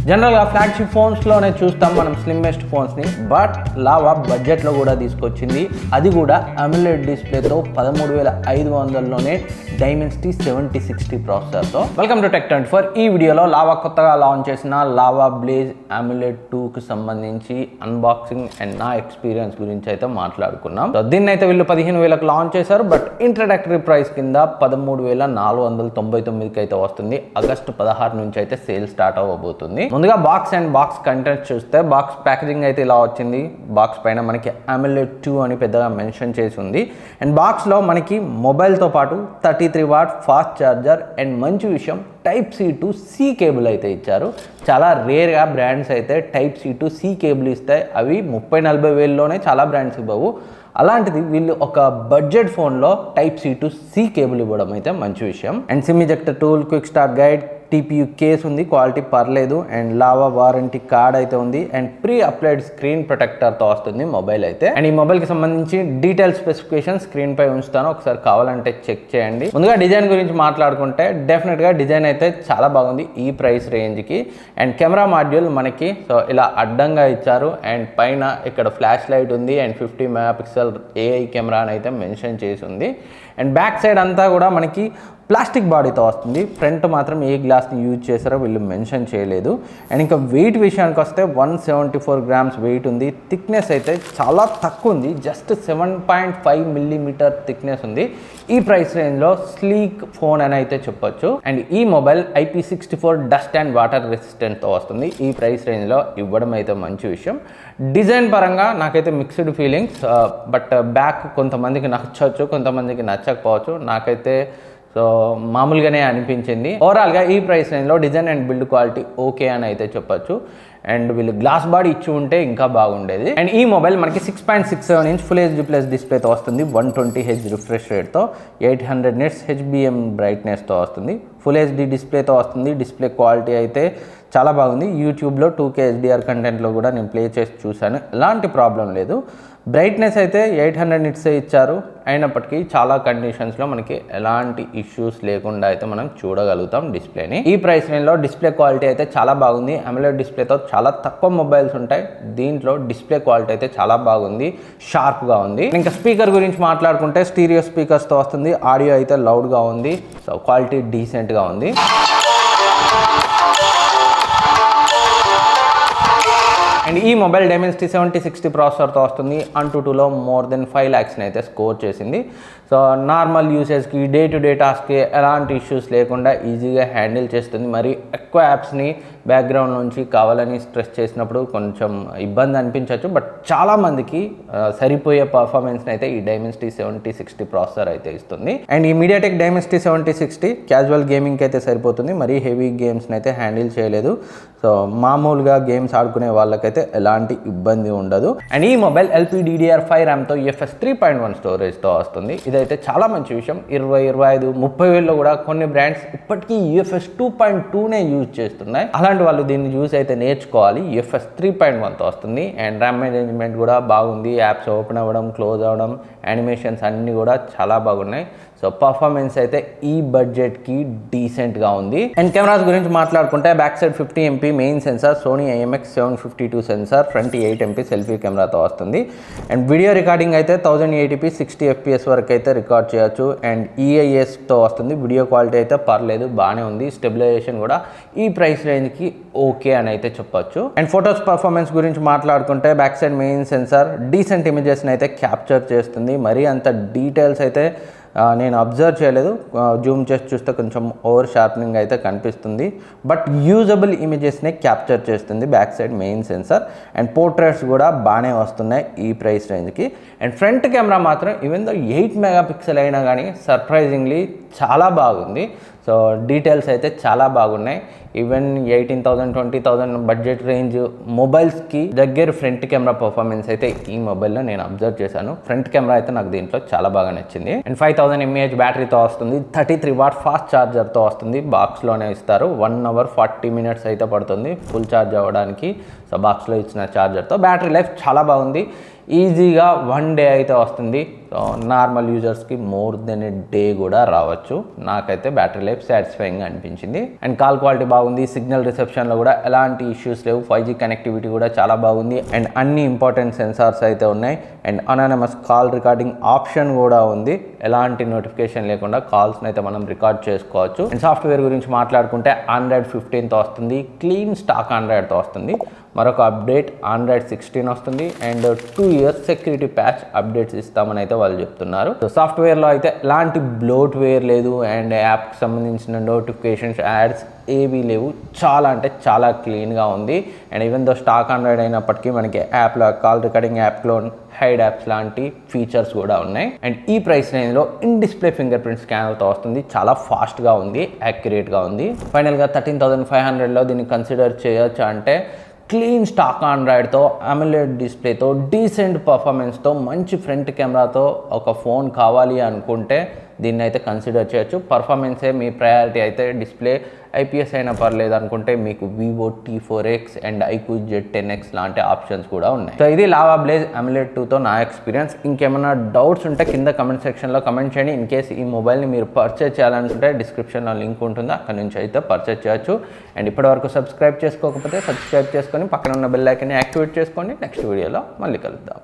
జనరల్గా ఫ్లాగ్షిప్ ఫోన్స్లోనే చూస్తాం మనం స్లిమ్మెస్ట్ ఫోన్స్ని, బట్ లావా బడ్జెట్లో కూడా తీసుకొచ్చింది. అది కూడా అమ్యులెడ్ డిస్ప్లేతో 13,500లోనే డైమెన్సిటీ 7060 ప్రాసెసర్తో. Welcome to Tech24. ఈ వీడియోలో లావా కొత్తగా లాంచ్ చేసిన లావా బ్లేజ్ అమ్యులెడ్ 2కి సంబంధించి అన్బాక్సింగ్ అండ్ నా ఎక్స్పీరియన్స్ గురించి అయితే మాట్లాడుకున్నాం. దీన్ని అయితే వీళ్ళు 15,000కి లాంచ్ చేశారు, బట్ ఇంట్రడక్టరీ ప్రైస్ కింద 13,499కి అయితే వస్తుంది. ఆగస్టు 16 నుంచి అయితే సేల్ స్టార్ట్ అవ్వబోతుంది. ముందుగా బాక్స్ అండ్ బాక్స్ కంటెంట్ చూస్తే బాక్స్ ప్యాకేజింగ్ అయితే ఇలా వచ్చింది. బాక్స్ పైన మనకి అమ్యులెడ్ 2 అని పెద్దగా మెన్షన్ చేసి ఉంది. అండ్ బాక్స్లో మనకి మొబైల్తో పాటు 33 వాట్ ఫాస్ట్ ఛార్జర్ అండ్ మంచి విషయం Type-C to C కేబుల్ అయితే ఇచ్చారు. చాలా రేర్గా బ్రాండ్స్ అయితే Type-C to C కేబుల్ ఇస్తాయి. అవి 30-40 వేలలోనే చాలా బ్రాండ్స్ ఇవ్వవు. అలాంటిది వీళ్ళు ఒక బడ్జెట్ ఫోన్లో Type-C to C కేబుల్ ఇవ్వడం అయితే మంచి విషయం. And SIM ejector tool, quick start guide, TPU case ఉంది, క్వాలిటీ పర్లేదు. అండ్ లావా వారంటీ కార్డ్ అయితే ఉంది. అండ్ ప్రీ అప్లైడ్ స్క్రీన్ ప్రొటెక్టర్తో వస్తుంది మొబైల్ అయితే. అండ్ ఈ మొబైల్కి సంబంధించి డీటెయిల్ స్పెసిఫికేషన్ స్క్రీన్ పై ఉంచుతాను, ఒకసారి కావాలంటే చెక్ చేయండి. ముందుగా డిజైన్ గురించి మాట్లాడుకుంటే డెఫినెట్గా డిజైన్ అయితే చాలా బాగుంది ఈ ప్రైస్ రేంజ్కి. అండ్ కెమెరా మాడ్యూల్ మనకి ఇలా అడ్డంగా ఇచ్చారు. అండ్ పైన ఇక్కడ ఫ్లాష్ లైట్ ఉంది. అండ్ 50 మెగాపిక్సెల్ AI కెమెరా అని అయితే మెన్షన్ చేసి ఉంది. అండ్ బ్యాక్ సైడ్ అంతా కూడా మనకి ప్లాస్టిక్ బాడీతో వస్తుంది. ఫ్రంట్ మాత్రం ఏ గ్లాస్ని యూజ్ చేశారో వీళ్ళు మెన్షన్ చేయలేదు. అండ్ ఇంకా వెయిట్ విషయానికి వస్తే 174 గ్రామ్స్ వెయిట్ ఉంది. థిక్నెస్ అయితే చాలా తక్కువ ఉంది, జస్ట్ 7.5 మిల్లీమీటర్ థిక్నెస్ ఉంది. ఈ ప్రైస్ రేంజ్లో స్లీక్ ఫోన్ అని అయితే చెప్పొచ్చు. అండ్ ఈ mobile IP64 dust and water రెసిస్టెంట్తో వస్తుంది. ఈ ప్రైస్ రేంజ్లో ఇవ్వడం అయితే మంచి విషయం. డిజైన్ పరంగా నాకైతే మిక్స్డ్ ఫీలింగ్స్, బట్ బ్యాక్ కొంతమందికి నచ్చవచ్చు, కొంతమందికి నచ్చకపోవచ్చు. నాకైతే మామూలుగానే అనిపించింది. ఓవరాల్గా ఈ ప్రైస్ రేంజ్లో design and build quality okay అని అయితే చెప్పొచ్చు. అండ్ వీళ్ళు గ్లాస్ బాడీ ఇచ్చి ఉంటే ఇంకా బాగుండేది. అండ్ ఈ మొబైల్ మనకి 6.67 ఇంచ్ ఫుల్ HD ప్లస్ డిస్ప్లేతో వస్తుంది. 120Hz రిఫ్రెష్ రేట్తో 800 నిట్స్ HBM బ్రైట్నెస్తో వస్తుంది. ఫుల్ HD డిస్ప్లేతో వస్తుంది. డిస్ప్లే క్వాలిటీ అయితే చాలా బాగుంది. యూట్యూబ్లో 2K HDR కంటెంట్లో కూడా నేను ప్లే చేసి చూశాను, ఎలాంటి ప్రాబ్లం లేదు. బ్రైట్నెస్ అయితే 800 నిట్సే ఇచ్చారు. అయినప్పటికీ చాలా కండిషన్స్లో మనకి ఎలాంటి ఇష్యూస్ లేకుండా అయితే మనం చూడగలుగుతాం డిస్ప్లేని. ఈ ప్రైస్ రేంజ్లో డిస్ప్లే క్వాలిటీ అయితే చాలా బాగుంది. అమ్యులెడ్ డిస్ప్లేతో చాలా తక్కువ మొబైల్స్ ఉంటాయి, దీంట్లో డిస్ప్లే క్వాలిటీ అయితే చాలా బాగుంది, షార్ప్గా ఉంది. ఇంకా స్పీకర్ గురించి మాట్లాడుకుంటే స్టీరియో స్పీకర్స్తో వస్తుంది. ఆడియో అయితే లౌడ్గా ఉంది, సో క్వాలిటీ డీసెంట్గా ఉంది. అండ్ ఈ మొబైల్ డైమెన్సిటీ 7060 ప్రాసెసర్తో వస్తుంది. Antutuలో మోర్ దెన్ 5 lakhsని అయితే స్కోర్ చేసింది. సో నార్మల్ యూసేజ్కి, డే టు డే టాస్క్కి ఎలాంటి ఇష్యూస్ లేకుండా ఈజీగా హ్యాండిల్ చేస్తుంది. మరి ఎక్కువ యాప్స్ని బ్యాక్గ్రౌండ్ నుంచి కావాలని స్ట్రెస్ చేసినప్పుడు కొంచెం ఇబ్బంది అనిపించవచ్చు, బట్ చాలామందికి సరిపోయే పర్ఫార్మెన్స్ని అయితే ఈ డైమెన్సిటీ 7060 ప్రాసెసర్ అయితే ఇస్తుంది. అండ్ ఈ మీడియాటెక్ డైమెన్సిటీ 7060 క్యాజువల్ గేమింగ్కి అయితే సరిపోతుంది, మరీ హెవీ గేమ్స్ని అయితే హ్యాండిల్ చేయలేదు. సో మామూలుగా గేమ్స్ ఆడుకునే వాళ్ళకైతే ఎలాంటి ఇబ్బంది ఉండదు. అండ్ ఈ మొబైల్ LPDDR5 ర్యామ్తో UFS 3.1 స్టోరేజ్తో వస్తుంది. ఇదైతే చాలా మంచి విషయం. 20, 25, 30 వేల్లో కూడా కొన్ని బ్రాండ్స్ ఇప్పటికీ UFS 2.2నే యూజ్ చేస్తున్నాయి. అలాంటి వాళ్ళు దీన్ని యూజ్ అయితే నేర్చుకోవాలి. UFS 3.1తో వస్తుంది. అండ్ ర్యామ్ మేనేజ్మెంట్ కూడా బాగుంది. యాప్స్ ఓపెన్ అవ్వడం, క్లోజ్ అవ్వడం, యానిమేషన్స్ అన్నీ కూడా చాలా బాగున్నాయి. సో పర్ఫార్మెన్స్ అయితే ఈ బడ్జెట్కి డీసెంట్గా ఉంది. అండ్ కెమెరాస్ గురించి మాట్లాడుకుంటే back side 50 MP main sensor, Sony IMX752 sensor, front 8 MP selfie కెమెరాతో వస్తుంది. అండ్ వీడియో రికార్డింగ్ అయితే 1080p 60 FPS వరకు అయితే రికార్డ్ చేయొచ్చు. అండ్ EISతో వస్తుంది. వీడియో క్వాలిటీ అయితే పర్లేదు, బాగానే ఉంది. స్టెబిలైజేషన్ కూడా ఈ ప్రైస్ రేంజ్కి ఓకే అని అయితే చెప్పొచ్చు. అండ్ ఫొటోస్ పర్ఫార్మెన్స్ గురించి మాట్లాడుకుంటే back side main sensor decent ఇమేజెస్ని అయితే క్యాప్చర్ చేస్తుంది. మరీ అంత డీటెయిల్స్ అయితే నేను అబ్జర్వ్ చేయలేదు. జూమ్ చేసి చూస్తే కొంచెం ఓవర్ షార్పనింగ్ అయితే కనిపిస్తుంది, బట్ యూజబుల్ ఇమేజెస్ని క్యాప్చర్ చేస్తుంది back side main censor. And portraits కూడా బాగానే వస్తున్నాయి ఈ ప్రైస్ రేంజ్కి. అండ్ ఫ్రంట్ కెమెరా మాత్రం ఈవెన్ దో 8 మెగాపిక్సెల్ అయినా కానీ సర్ప్రైజింగ్లీ చాలా బాగుంది. సో డీటెయిల్స్ అయితే చాలా బాగున్నాయి. ఈవెన్ 18,000, 20,000 బడ్జెట్ రేంజ్ మొబైల్స్కి దగ్గర ఫ్రంట్ కెమెరా పర్ఫార్మెన్స్ అయితే ఈ మొబైల్లో నేను అబ్జర్వ్ చేశాను. ఫ్రంట్ కెమెరా అయితే నాకు దీంట్లో చాలా బాగా నచ్చింది. అండ్ 5000 mAh బ్యాటరీతో వస్తుంది. 33 వాట్ ఫాస్ట్ ఛార్జర్తో వస్తుంది. బాక్స్లోనే ఇస్తారు. 1 hour 40 minutes అయితే పడుతుంది ఫుల్ ఛార్జ్ అవ్వడానికి. సో బాక్స్లో ఇచ్చిన ఛార్జర్తో బ్యాటరీ లైఫ్ చాలా బాగుంది. ఈజీగా 1 day అయితే వస్తుంది. నార్మల్ యూజర్స్కి మోర్ దెన్ ఏ డే కూడా రావచ్చు. నాకైతే బ్యాటరీ లైఫ్ సాటిస్ఫైయింగ్గా అనిపించింది. అండ్ కాల్ క్వాలిటీ బాగుంది, సిగ్నల్ రిసెప్షన్లో కూడా ఎలాంటి ఇష్యూస్ లేవు, 5G కనెక్టివిటీ కూడా చాలా బాగుంది. అండ్ అన్ని ఇంపార్టెంట్ సెన్సార్స్ అయితే ఉన్నాయి. And anonymous call recording option కూడా ఉంది. ఎలాంటి నోటిఫికేషన్ లేకుండా కాల్స్ని అయితే మనం రికార్డ్ చేసుకోవచ్చు. అండ్ సాఫ్ట్వేర్ గురించి మాట్లాడుకుంటే ఆండ్రాయిడ్ 15తో వస్తుంది, క్లీన్ స్టాక్ ఆండ్రాయిడ్తో వస్తుంది. మరొక అప్డేట్ ఆండ్రాయిడ్ 16 వస్తుంది. And 2 years security patch updates ఇస్తామని అయితే వాళ్ళు చెప్తున్నారు. సో సాఫ్ట్వేర్లో అయితే ఎలాంటి బ్లోట్వేర్ లేదు. అండ్ యాప్కి సంబంధించిన నోటిఫికేషన్స్, యాడ్స్ ఏవీ లేవు. చాలా అంటే చాలా క్లీన్గా ఉంది. And even though stock Android అయినప్పటికీ మనకి యాప్లో కాల్ రికార్డింగ్ యాప్లో హైడ్ యాప్స్ లాంటి ఫీచర్స్ కూడా ఉన్నాయి. అండ్ ఈ ప్రైస్ రేంజ్లో ఇన్ డిస్ప్లే ఫింగర్ ప్రింట్ స్కానర్తో వస్తుంది. చాలా ఫాస్ట్గా ఉంది, యాక్యురేట్గా ఉంది. ఫైనల్గా 13,500లో దీన్ని కన్సిడర్ చేయొచ్చు అంటే క్లీన్ స్టాక్ ఆండ్రాయిడ్తో, అమోలెడ్ డిస్ప్లేతో, డీసెంట్ పర్ఫార్మెన్స్తో, మంచి ఫ్రంట్ కెమెరాతో ఒక ఫోన్ కావాలి అనుకుంటే దీన్ని అయితే కన్సిడర్ చేయొచ్చు. పర్ఫార్మెన్సే మీ ప్రయారిటీ అయితే డిస్ప్లే IPS అయినా పర్లేదు అనుకుంటే మీకు Vivo T4X and iQOO Z10X లాంటి ఆప్షన్స్ కూడా ఉన్నాయి. సో ఇది లావా బ్లేజ్ AMOLED 2తో నా ఎక్స్పీరియన్స్. ఇంకేమైనా డౌట్స్ ఉంటే కింద కమెంట్ సెక్షన్లో కమెంట్ చేయండి. ఇన్ కేస్ ఈ మొబైల్ని మీరు పర్చేజ్ చేయాలనుకుంటే డిస్క్రిప్షన్లో లింక్ ఉంటుంది, అక్కడ నుంచి అయితే పర్చేజ్ చేయొచ్చు. అండ్ ఇప్పటివరకు సబ్స్క్రైబ్ చేసుకోకపోతే సబ్స్క్రైబ్ చేసుకొని పక్కన ఉన్న బెల్ ఐకాన్ని యాక్టివేట్ చేసుకోండి. నెక్స్ట్ వీడియోలో మళ్ళీ కలుద్దాం.